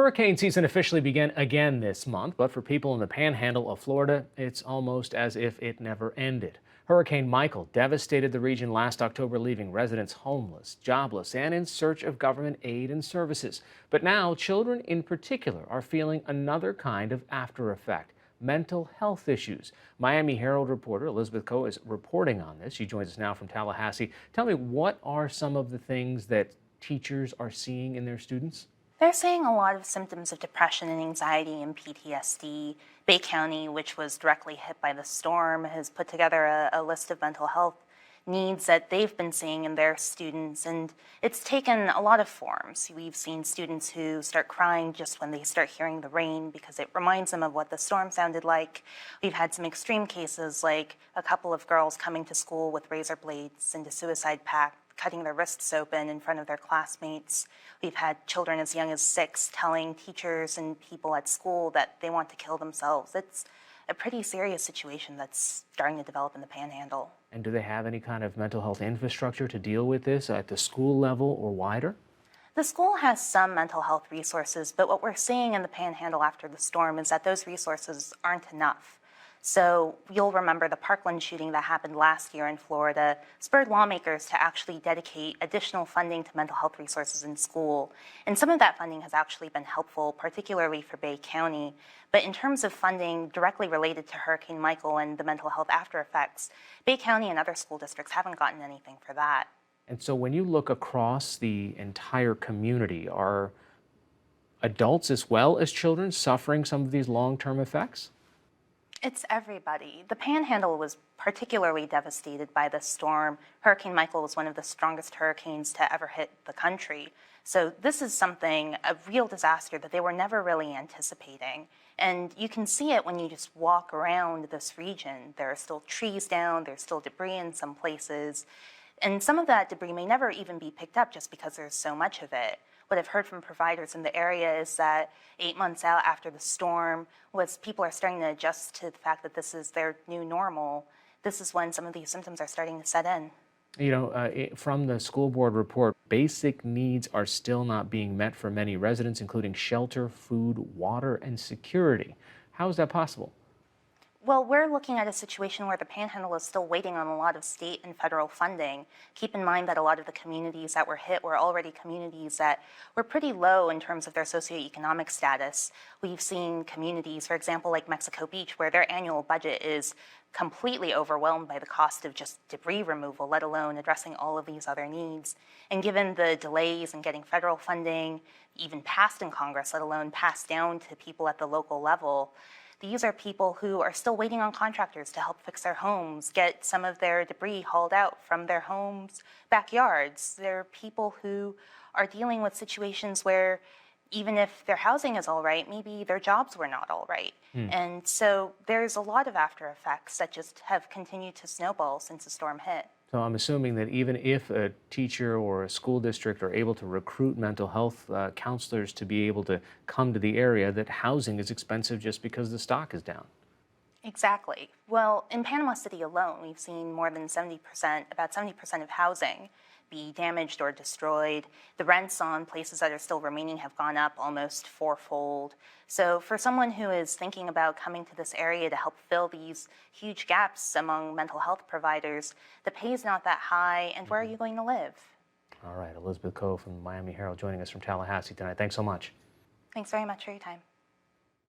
Hurricane season officially began again this month, but for people in the panhandle of Florida, it's almost as if it never ended. Hurricane Michael devastated the region last October, leaving residents homeless, jobless, and in search of government aid and services. But now, children in particular are feeling another kind of after effect: mental health issues. Miami Herald reporter Elizabeth Coe is reporting on this. She joins us now from Tallahassee. Tell me, what are some of the things that teachers are seeing in their students? They're seeing a lot of symptoms of depression and anxiety and PTSD. Bay County, which was directly hit by the storm, has put together a list of mental health needs that they've been seeing in their students, and it's taken a lot of forms. We've seen students who start crying just when they start hearing the rain because it reminds them of what the storm sounded like. We've had some extreme cases, like a couple of girls coming to school with razor blades and a suicide pact, cutting their wrists open in front of their classmates. We've had children as young as 6 telling teachers and people at school that they want to kill themselves. It's a pretty serious situation that's starting to develop in the Panhandle. And do they have any kind of mental health infrastructure to deal with this at the school level or wider? The school has some mental health resources, but what we're seeing in the Panhandle after the storm is that those resources aren't enough. So you'll remember the Parkland shooting that happened last year in Florida spurred lawmakers to actually dedicate additional funding to mental health resources in school. And some of that funding has actually been helpful, particularly for Bay County. But in terms of funding directly related to Hurricane Michael and the mental health after effects, Bay County and other school districts haven't gotten anything for that. And so when you look across the entire community, are adults as well as children suffering some of these long-term effects? It's everybody. The Panhandle was particularly devastated by the storm. Hurricane Michael was one of the strongest hurricanes to ever hit the country. So this is something, a real disaster that they were never really anticipating. And you can see it when you just walk around this region. There are still trees down, there's still debris in some places. And some of that debris may never even be picked up just because there's so much of it. What I've heard from providers in the area is that 8 months out after the storm, was people are starting to adjust to the fact that this is their new normal. This is when some of these symptoms are starting to set in. From the school board report, basic needs are still not being met for many residents, including shelter, food, water, and security. How is that possible? Well, we're looking at a situation where the Panhandle is still waiting on a lot of state and federal funding. Keep in mind that a lot of the communities that were hit were already communities that were pretty low in terms of their socioeconomic status. We've seen communities, for example, like Mexico Beach, where their annual budget is completely overwhelmed by the cost of just debris removal, let alone addressing all of these other needs. And given the delays in getting federal funding, even passed in Congress, let alone passed down to people at the local level, these are people who are still waiting on contractors to help fix their homes, get some of their debris hauled out from their homes' backyards. They're people who are dealing with situations where even if their housing is all right, maybe their jobs were not all right. And so there's a lot of after effects that just have continued to snowball since the storm hit. So I'm assuming that even if a teacher or a school district are able to recruit mental health counselors to be able to come to the area, that housing is expensive just because the stock is down. Exactly. Well, in Panama City alone, we've seen more than about 70% of housing be damaged or destroyed. The rents on places that are still remaining have gone up almost fourfold. So for someone who is thinking about coming to this area to help fill these huge gaps among mental health providers, the pay is not that high, and where are you going to live? All right, Elizabeth Coe from the Miami Herald joining us from Tallahassee tonight. Thanks so much. Thanks very much for your time.